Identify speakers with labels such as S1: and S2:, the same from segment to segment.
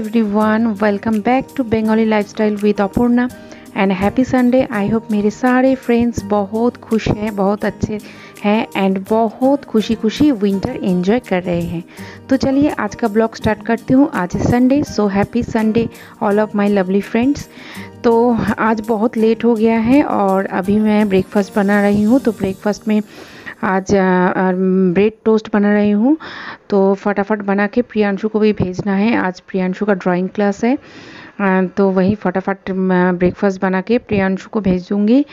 S1: Everyone, welcome back to Bengali lifestyle with Apurna and happy Sunday. I hope मेरे सारे friends बहुत खुश हैं, बहुत अच्छे हैं एंड बहुत खुशी खुशी विंटर एंजॉय कर रहे हैं। तो चलिए आज का ब्लॉग स्टार्ट करती हूँ। आज है Sunday, so happy Sunday all of my lovely friends. तो आज बहुत लेट हो गया है और अभी मैं ब्रेकफास्ट बना रही हूँ। तो ब्रेकफास्ट में आज ब्रेड टोस्ट बना रही हूँ। तो फटाफट बना के प्रियांशु को भी भेजना है। आज प्रियांशु का ड्राइंग क्लास है, तो वही फटाफट ब्रेकफास्ट बना के प्रियांशु को भेज दूँगी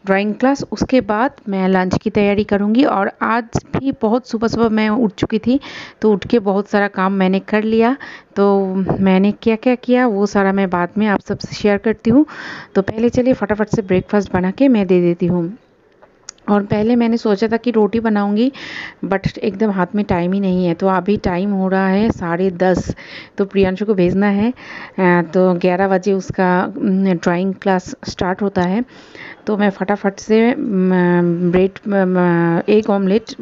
S1: ड्राइंग क्लास। उसके बाद मैं लंच की तैयारी करूँगी। और आज भी बहुत सुबह सुबह मैं उठ चुकी थी, तो उठ के बहुत सारा काम मैंने कर लिया। तो मैंने क्या क्या किया वो सारा मैं बाद में आप सबसे शेयर करती हूँ। तो पहले चलिए फटाफट से ब्रेकफास्ट बना के मैं दे देती हूँ। और पहले मैंने सोचा था कि रोटी बनाऊंगी, बट एकदम हाथ में टाइम ही नहीं है। तो अभी टाइम हो रहा है 10:30। तो प्रियांशु को भेजना है, तो 11 बजे उसका ड्राइंग क्लास स्टार्ट होता है। तो मैं फटाफट से ब्रेड एग ऑमलेट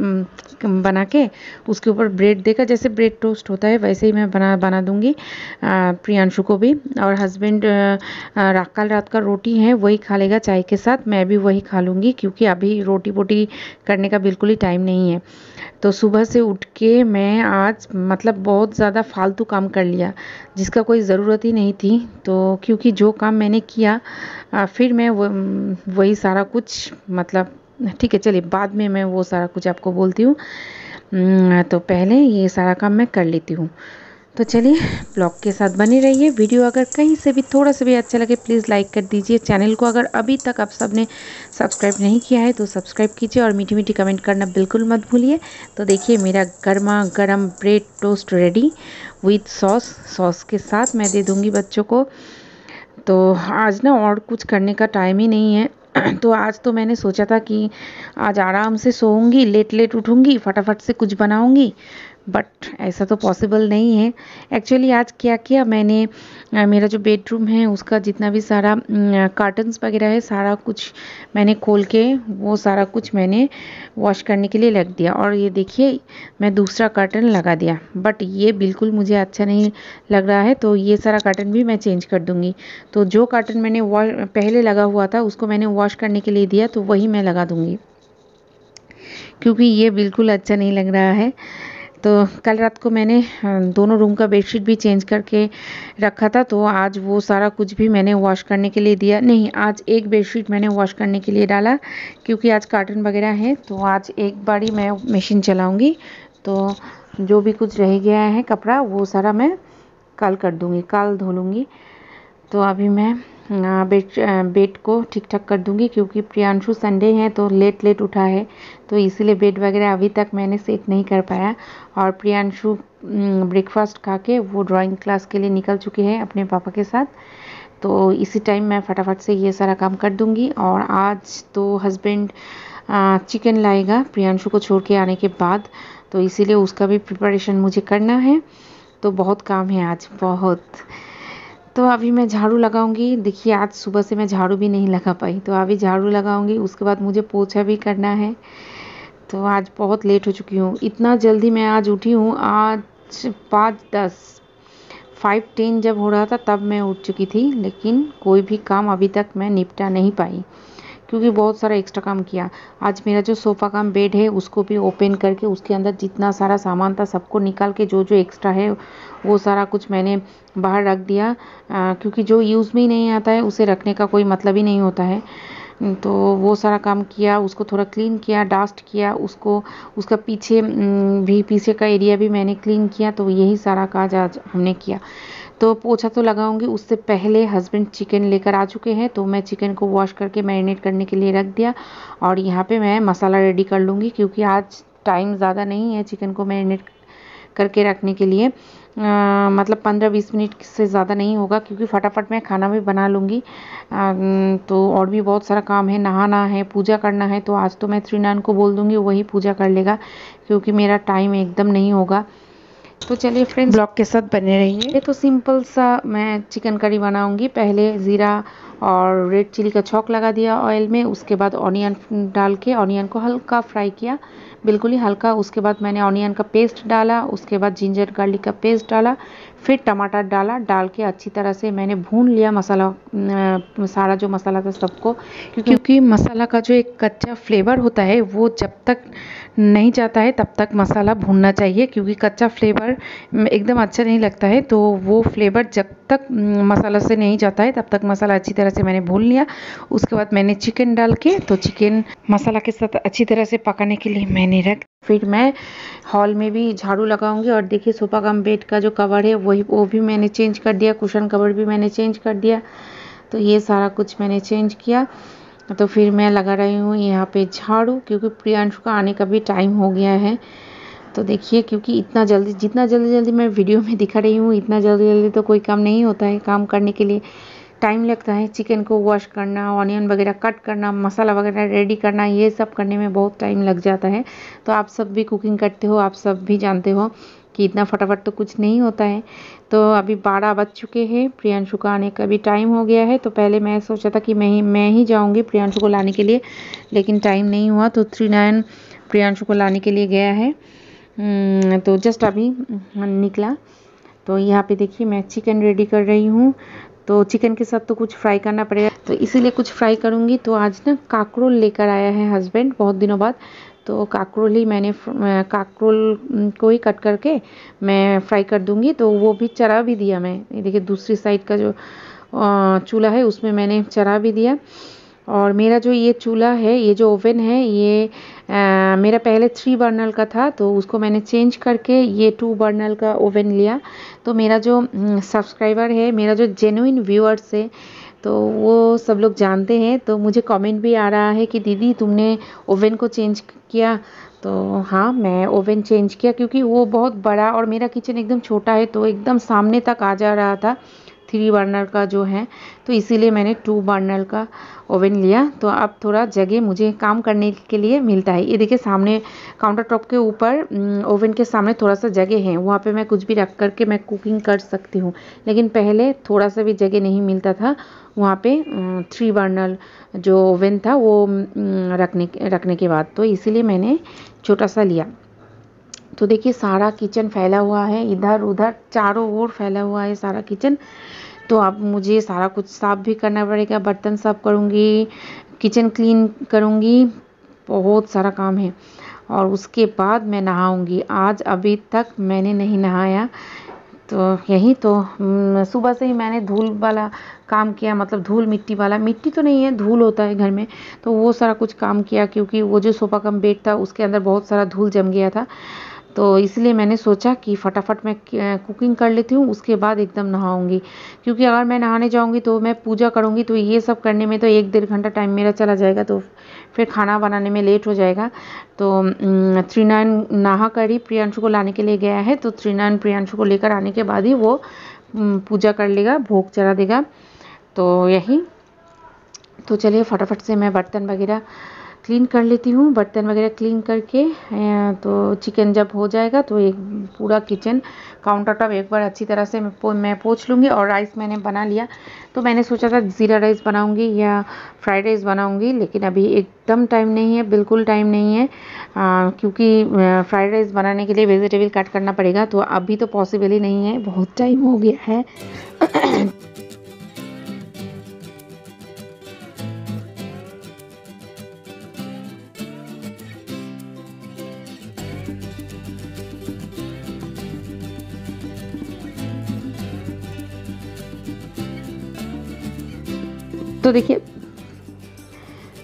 S1: बना के उसके ऊपर ब्रेड देकर, जैसे ब्रेड टोस्ट होता है वैसे ही मैं बना दूंगी प्रियांशु को भी। और हस्बैंड कल रात का रोटी है वही खा लेगा चाय के साथ, मैं भी वही खा लूँगी क्योंकि अभी रोटी वोटी करने का बिल्कुल ही टाइम नहीं है। तो सुबह से उठ के मैं आज मतलब बहुत ज़्यादा फालतू काम कर लिया जिसका कोई ज़रूरत ही नहीं थी। तो क्योंकि जो काम मैंने किया फिर मैं वही सारा कुछ मतलब ठीक है, चलिए बाद में मैं वो सारा कुछ आपको बोलती हूँ। तो पहले ये सारा काम मैं कर लेती हूँ। तो चलिए ब्लॉग के साथ बने रहिए। वीडियो अगर कहीं से भी थोड़ा सा भी अच्छा लगे प्लीज़ लाइक कर दीजिए। चैनल को अगर अभी तक आप सबने सब्सक्राइब नहीं किया है तो सब्सक्राइब कीजिए और मीठी मीठी कमेंट करना बिल्कुल मत भूलिए। तो देखिए मेरा गर्मा गर्म bread toast ready with sauce के साथ मैं दे दूँगी बच्चों को। तो आज ना और कुछ करने का टाइम ही नहीं है। तो आज तो मैंने सोचा था कि आज आराम से सोऊंगी, लेट लेट उठूंगी, फटाफट से कुछ बनाऊंगी, बट ऐसा तो पॉसिबल नहीं है। एक्चुअली आज क्या किया मैंने, मेरा जो बेडरूम है उसका जितना भी सारा कार्टन्स वगैरह है सारा कुछ मैंने खोल के वो सारा कुछ मैंने वॉश करने के लिए रख दिया। और ये देखिए मैं दूसरा कर्टन लगा दिया, बट ये बिल्कुल मुझे अच्छा नहीं लग रहा है। तो ये सारा कर्टन भी मैं चेंज कर दूँगी। तो जो कर्टन मैंने पहले लगा हुआ था उसको मैंने वॉश करने के लिए दिया, तो वही मैं लगा दूँगी क्योंकि ये बिल्कुल अच्छा नहीं लग रहा है। तो कल रात को मैंने दोनों रूम का बेडशीट भी चेंज करके रखा था, तो आज वो सारा कुछ भी मैंने वॉश करने के लिए दिया। नहीं, आज एक बेडशीट मैंने वॉश करने के लिए डाला क्योंकि आज कार्टन वगैरह है। तो आज एक बार ही मैं मशीन चलाऊंगी। तो जो भी कुछ रह गया है कपड़ा वो सारा मैं कल कर दूंगी, कल धो लूँगी। तो अभी मैं बेड को ठीक ठाक कर दूंगी क्योंकि प्रियांशु संडे है तो लेट लेट उठा है, तो इसीलिए बेड वगैरह अभी तक मैंने सेट नहीं कर पाया। और प्रियांशु ब्रेकफास्ट खा के वो ड्राइंग क्लास के लिए निकल चुके हैं अपने पापा के साथ। तो इसी टाइम मैं फटाफट से ये सारा काम कर दूंगी। और आज तो हस्बैंड चिकन लाएगा प्रियांशु को छोड़ के आने के बाद, तो इसीलिए उसका भी प्रिपरेशन मुझे करना है। तो बहुत काम है आज, बहुत। तो अभी मैं झाड़ू लगाऊंगी। देखिए आज सुबह से मैं झाड़ू भी नहीं लगा पाई, तो अभी झाड़ू लगाऊंगी, उसके बाद मुझे पोछा भी करना है। तो आज बहुत लेट हो चुकी हूँ, इतना जल्दी मैं आज उठी हूँ। आज 5:10 जब हो रहा था तब मैं उठ चुकी थी, लेकिन कोई भी काम अभी तक मैं निपटा नहीं पाई क्योंकि बहुत सारा एक्स्ट्रा काम किया। आज मेरा जो सोफ़ा कम बेड है उसको भी ओपन करके उसके अंदर जितना सारा सामान था सबको निकाल के जो जो एक्स्ट्रा है वो सारा कुछ मैंने बाहर रख दिया, क्योंकि जो यूज़ में ही नहीं आता है उसे रखने का कोई मतलब ही नहीं होता है। तो वो सारा काम किया, उसको थोड़ा क्लीन किया, डस्ट किया उसको, उसका पीछे भी पीछे का एरिया भी मैंने क्लीन किया। तो यही सारा काज आज हमने किया। तो पोछा तो लगाऊंगी, उससे पहले हस्बैंड चिकन लेकर आ चुके हैं, तो मैं चिकन को वॉश करके मैरिनेट करने के लिए रख दिया। और यहाँ पे मैं मसाला रेडी कर लूँगी क्योंकि आज टाइम ज़्यादा नहीं है चिकन को मैरिनेट करके रखने के लिए। मतलब 15-20 मिनट से ज़्यादा नहीं होगा क्योंकि फटाफट मैं खाना भी बना लूँगी। तो और भी बहुत सारा काम है, नहाना है, पूजा करना है। तो आज तो मैं श्रीनान को बोल दूँगी वही पूजा कर लेगा क्योंकि मेरा टाइम एकदम नहीं होगा। तो चलिए फ्रेंड्स ब्लॉग के साथ बने रहिए। ये तो सिंपल सा मैं चिकन करी बनाऊंगी। पहले ज़ीरा और रेड चिली का छौंक लगा दिया ऑयल में। उसके बाद ऑनियन डाल के ऑनियन को हल्का फ्राई किया, बिल्कुल ही हल्का। उसके बाद मैंने ऑनियन का पेस्ट डाला, उसके बाद जिंजर गार्लिक का पेस्ट डाला, फिर टमाटर डाला। डाल के अच्छी तरह से मैंने भून लिया मसाला, सारा जो मसाला था सबको, क्योंकि मसाला का जो एक कच्चा फ्लेवर होता है वो जब तक नहीं जाता है तब तक मसाला भूनना चाहिए, क्योंकि कच्चा फ्लेवर एकदम अच्छा नहीं लगता है। तो वो फ्लेवर जब तक मसाला से नहीं जाता है तब तक मसाला अच्छी तरह से मैंने भून लिया। उसके बाद मैंने चिकन डाल के, तो चिकन मसाला के साथ अच्छी तरह से पकाने के लिए मैंने रख। फिर मैं हॉल में भी झाड़ू लगाऊंगी। और देखिए सोफा कम बेड का जो कवर है वो भी मैंने चेंज कर दिया, कुशन कवर भी मैंने चेंज कर दिया। तो ये सारा कुछ मैंने चेंज किया। तो फिर मैं लगा रही हूँ यहाँ पे झाड़ू, क्योंकि प्रियांशु का आने का भी टाइम हो गया है। तो देखिए, क्योंकि इतना जल्दी, जितना जल्दी जल्दी मैं वीडियो में दिखा रही हूँ, इतना जल्दी जल्दी तो कोई काम नहीं होता है। काम करने के लिए टाइम लगता है। चिकन को वॉश करना, ऑनियन वगैरह कट करना, मसाला वगैरह रेडी करना, ये सब करने में बहुत टाइम लग जाता है। तो आप सब भी कुकिंग करते हो, आप सब भी जानते हो कि इतना फटाफट तो कुछ नहीं होता है। तो अभी 12 बज चुके हैं, प्रियांशु का आने का भी टाइम हो गया है। तो पहले मैं सोचा था कि मैं ही जाऊंगी प्रियांशु को लाने के लिए, लेकिन टाइम नहीं हुआ। तो 39 प्रियांशु को लाने के लिए गया है। तो जस्ट अभी निकला। तो यहाँ पे देखिए मैं चिकन रेडी कर रही हूँ। तो चिकन के साथ तो कुछ फ्राई करना पड़ेगा, तो इसीलिए कुछ फ्राई करूँगी। तो आज ना काकरोल लेकर आया है हस्बैंड बहुत दिनों बाद। तो काकरोल ही मैंने काकरोल को ही कट करके मैं फ्राई कर दूँगी। तो वो भी चढ़ा भी दिया मैं। ये देखिए दूसरी साइड का जो चूल्हा है उसमें मैंने चढ़ा भी दिया। और मेरा जो ये चूल्हा है, ये जो ओवन है, ये मेरा पहले 3 बर्नर का था। तो उसको मैंने चेंज करके ये 2 बर्नर का ओवन लिया। तो मेरा जो सब्सक्राइबर है, मेरा जो जेन्युइन व्यूअर्स है, तो वो सब लोग जानते हैं। तो मुझे कमेंट भी आ रहा है कि दीदी तुमने ओवन को चेंज किया। तो हाँ, मैं ओवन चेंज किया, क्योंकि वो बहुत बड़ा और मेरा किचन एकदम छोटा है, तो एकदम सामने तक आ जा रहा था 3 बर्नर का जो है। तो इसीलिए मैंने 2 बर्नर का ओवन लिया। तो अब थोड़ा जगह मुझे काम करने के लिए मिलता है। ये देखिए सामने काउंटर टॉप के ऊपर ओवन के सामने थोड़ा सा जगह है, वहाँ पे मैं कुछ भी रख करके मैं कुकिंग कर सकती हूँ। लेकिन पहले थोड़ा सा भी जगह नहीं मिलता था वहाँ पे 3 बर्नर जो ओवन था वो रखने के बाद। तो इसीलिए मैंने छोटा सा लिया। तो देखिए सारा किचन फैला हुआ है, इधर उधर चारों ओर फैला हुआ है सारा किचन। तो अब मुझे सारा कुछ साफ़ भी करना पड़ेगा, बर्तन साफ़ करूँगी, किचन क्लीन करूँगी, बहुत सारा काम है। और उसके बाद मैं नहाऊँगी। आज अभी तक मैंने नहीं नहाया। तो यही तो सुबह से ही मैंने धूल वाला काम किया, मतलब धूल मिट्टी वाला, मिट्टी तो नहीं है, धूल होता है घर में, तो वो सारा कुछ काम किया। क्योंकि वो जो सोफ़ा कम बेड था उसके अंदर बहुत सारा धूल जम गया था। तो इसलिए मैंने सोचा कि फटाफट मैं कुकिंग कर लेती हूँ, उसके बाद एकदम नहाऊंगी। क्योंकि अगर मैं नहाने जाऊँगी तो मैं पूजा करूँगी, तो ये सब करने में तो 1-1.5 घंटा टाइम मेरा चला जाएगा। तो फिर खाना बनाने में लेट हो जाएगा। तो 39 नहा कर ही प्रियांशु को लाने के लिए गया है। तो 39 प्रियांशु को लेकर आने के बाद ही वो पूजा कर लेगा, भोग चढ़ा देगा। तो यही, तो चलिए फटाफट से मैं बर्तन वगैरह क्लीन कर लेती हूँ। बर्तन वगैरह क्लीन करके तो चिकन जब हो जाएगा तो एक पूरा किचन काउंटर टॉप एक बार अच्छी तरह से मैं पोंछ लूँगी। और राइस मैंने बना लिया। तो मैंने सोचा था ज़ीरा राइस बनाऊँगी या फ्राइड राइस बनाऊँगी, लेकिन अभी एकदम टाइम नहीं है, बिल्कुल टाइम नहीं है। क्योंकि फ्राइड राइस बनाने के लिए वेजिटेबल कट करना पड़ेगा। तो अभी तो पॉसिबल ही नहीं है, बहुत टाइम हो गया है। तो देखिए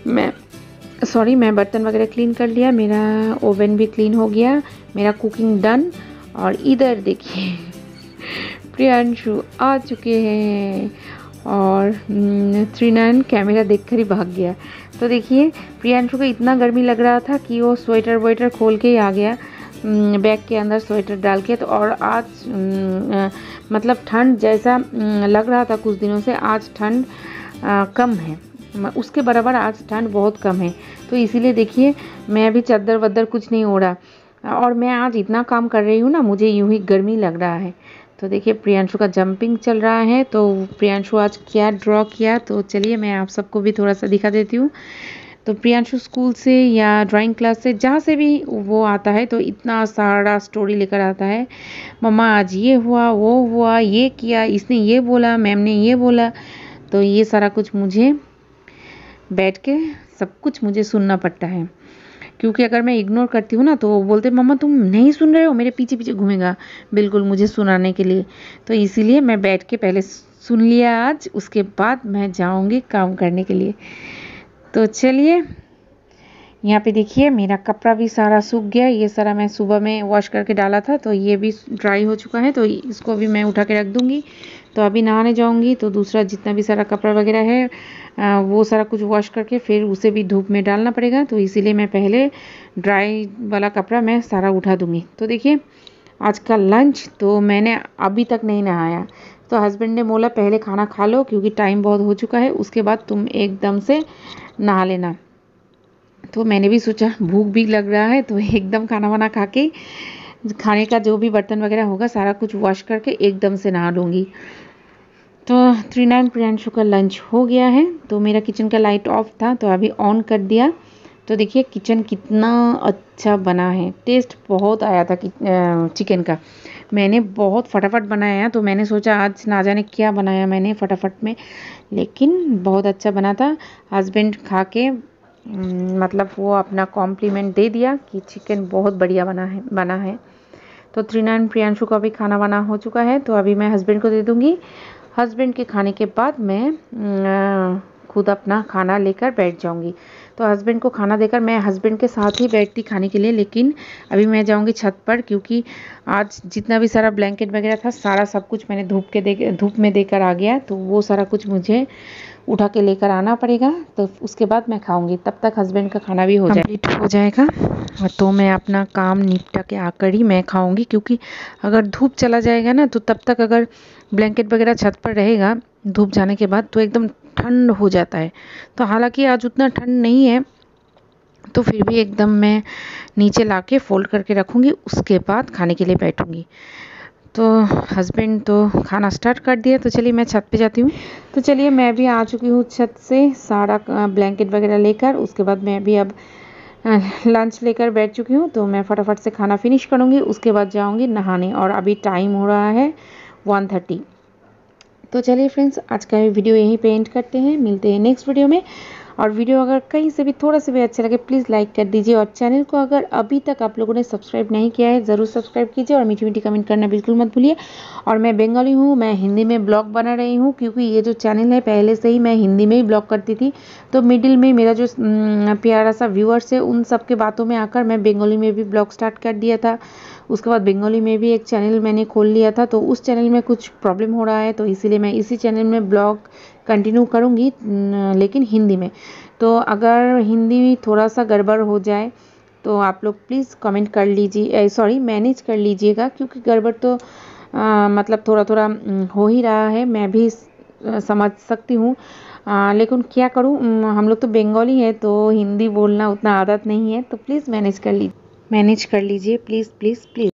S1: मैं बर्तन वगैरह क्लीन कर लिया, मेरा ओवन भी क्लीन हो गया, मेरा कुकिंग डन। और इधर देखिए प्रियांशु आ चुके हैं और 39 कैमरा देखकर ही भाग गया। तो देखिए प्रियांशु को इतना गर्मी लग रहा था कि वो स्वेटर खोल के ही आ गया, बैग के अंदर स्वेटर डाल के। तो और आज मतलब ठंड जैसा लग रहा था कुछ दिनों से, आज ठंड कम है, उसके बराबर आज ठंड बहुत कम है। तो इसीलिए देखिए मैं अभी चादर वद्दर कुछ नहीं ओढ़ा, और मैं आज इतना काम कर रही हूँ ना, मुझे यूं ही गर्मी लग रहा है। तो देखिए प्रियांशु का जंपिंग चल रहा है। तो प्रियांशु आज क्या ड्रॉ किया, तो चलिए मैं आप सबको भी थोड़ा सा दिखा देती हूँ। तो प्रियांशु स्कूल से या ड्राइंग क्लास से जहाँ से भी वो आता है तो इतना सारा स्टोरी लेकर आता है। मम्मा आज ये हुआ, वो हुआ, ये किया, इसने ये बोला, मैम ने ये बोला। तो ये सारा कुछ मुझे बैठ के सब कुछ मुझे सुनना पड़ता है, क्योंकि अगर मैं इग्नोर करती हूँ ना तो वो बोलते मम्मा तुम नहीं सुन रहे हो, मेरे पीछे पीछे घूमेगा बिल्कुल मुझे सुनाने के लिए। तो इसीलिए मैं बैठ के पहले सुन लिया आज, उसके बाद मैं जाऊँगी काम करने के लिए। तो चलिए यहाँ पे देखिए मेरा कपड़ा भी सारा सूख गया। ये सारा मैं सुबह में वॉश करके डाला था, तो ये भी ड्राई हो चुका है। तो इसको भी मैं उठा के रख दूँगी। तो अभी नहाने जाऊँगी तो दूसरा जितना भी सारा कपड़ा वगैरह है वो सारा कुछ वॉश करके फिर उसे भी धूप में डालना पड़ेगा। तो इसीलिए मैं पहले ड्राई वाला कपड़ा मैं सारा उठा दूँगी। तो देखिए आज का लंच तो मैंने अभी तक नहीं नहाया। तो हस्बैंड ने बोला पहले खाना खा लो क्योंकि टाइम बहुत हो चुका है, उसके बाद तुम एकदम से नहा लेना। तो मैंने भी सोचा भूख भी लग रहा है तो एकदम खाना वाना खा के खाने का जो भी बर्तन वगैरह होगा सारा कुछ वॉश करके एकदम से नहा लूँगी। तो 39 प्रियांशु का लंच हो गया है। तो मेरा किचन का लाइट ऑफ था तो अभी ऑन कर दिया। तो देखिए किचन कितना अच्छा बना है, टेस्ट बहुत आया था चिकन का। मैंने बहुत फटाफट बनाया, तो मैंने सोचा आज ना जाने क्या बनाया मैंने फटाफट में, लेकिन बहुत अच्छा बना था। हस्बैंड खा के मतलब वो अपना कॉम्प्लीमेंट दे दिया कि चिकन बहुत बढ़िया बना है। तो 39 प्रियांशु का भी खाना वाना हो चुका है। तो अभी मैं हस्बैंड को दे दूँगी। हस्बैंड के खाने के बाद मैं खुद अपना खाना लेकर बैठ जाऊंगी। तो हस्बैंड को खाना देकर मैं हस्बैंड के साथ ही बैठती खाने के लिए, लेकिन अभी मैं जाऊंगी छत पर क्योंकि आज जितना भी सारा ब्लैंकेट वगैरह था सारा सब कुछ मैंने धूप में देकर आ गया। तो वो सारा कुछ मुझे उठा के लेकर आना पड़ेगा। तो उसके बाद मैं खाऊंगी, तब तक हस्बैंड का खाना भी कंप्लीट हो जाएगा। तो मैं अपना काम निपटा के आकर ही मैं खाऊंगी, क्योंकि अगर धूप चला जाएगा ना तो तब तक अगर ब्लैंकेट वगैरह छत पर रहेगा धूप जाने के बाद तो एकदम ठंड हो जाता है। तो हालांकि आज उतना ठंड नहीं है, तो फिर भी एकदम मैं नीचे लाके फोल्ड करके रखूँगी, उसके बाद खाने के लिए बैठूँगी। तो हस्बैंड तो खाना स्टार्ट कर दिया। तो चलिए मैं छत पे जाती हूँ। तो चलिए मैं भी आ चुकी हूँ छत से सारा ब्लैंकेट वगैरह लेकर। उसके बाद मैं भी अब लंच लेकर बैठ चुकी हूँ। तो मैं फटाफट से खाना फिनिश करूँगी, उसके बाद जाऊँगी नहाने। और अभी टाइम हो रहा है 1:30। तो चलिए फ्रेंड्स आज का वीडियो यहीं पे एंड करते हैं, मिलते हैं नेक्स्ट वीडियो में। और वीडियो अगर कहीं से भी थोड़ा सा भी अच्छा लगे प्लीज़ लाइक कर दीजिए, और चैनल को अगर अभी तक आप लोगों ने सब्सक्राइब नहीं किया है ज़रूर सब्सक्राइब कीजिए, और मीठी मीठी कमेंट करना बिल्कुल मत भूलिए। और मैं बंगाली हूँ, मैं हिंदी में ब्लॉग बना रही हूँ, क्योंकि ये जो चैनल है पहले से ही मैं हिंदी में ही ब्लॉग करती थी। तो मिडिल में मेरा जो प्यारा सा व्यूअर्स है उन सब के बातों में आकर मैं बंगाली में भी ब्लॉग स्टार्ट कर दिया था। उसके बाद बंगाली में भी एक चैनल मैंने खोल लिया था। तो उस चैनल में कुछ प्रॉब्लम हो रहा है, तो इसीलिए मैं इसी चैनल में ब्लॉग कंटिन्यू करूँगी, लेकिन हिंदी में। तो अगर हिंदी थोड़ा सा गड़बड़ हो जाए तो आप लोग प्लीज़ कमेंट कर लीजिए, सॉरी मैनेज कर लीजिएगा, क्योंकि गड़बड़ तो मतलब थोड़ा थोड़ा हो ही रहा है, मैं भी समझ सकती हूँ। लेकिन क्या करूँ, हम लोग तो बंगाली है तो हिंदी बोलना उतना आदत नहीं है। तो प्लीज़ मैनेज कर लीजिए प्लीज़ प्लीज़ प्लीज़।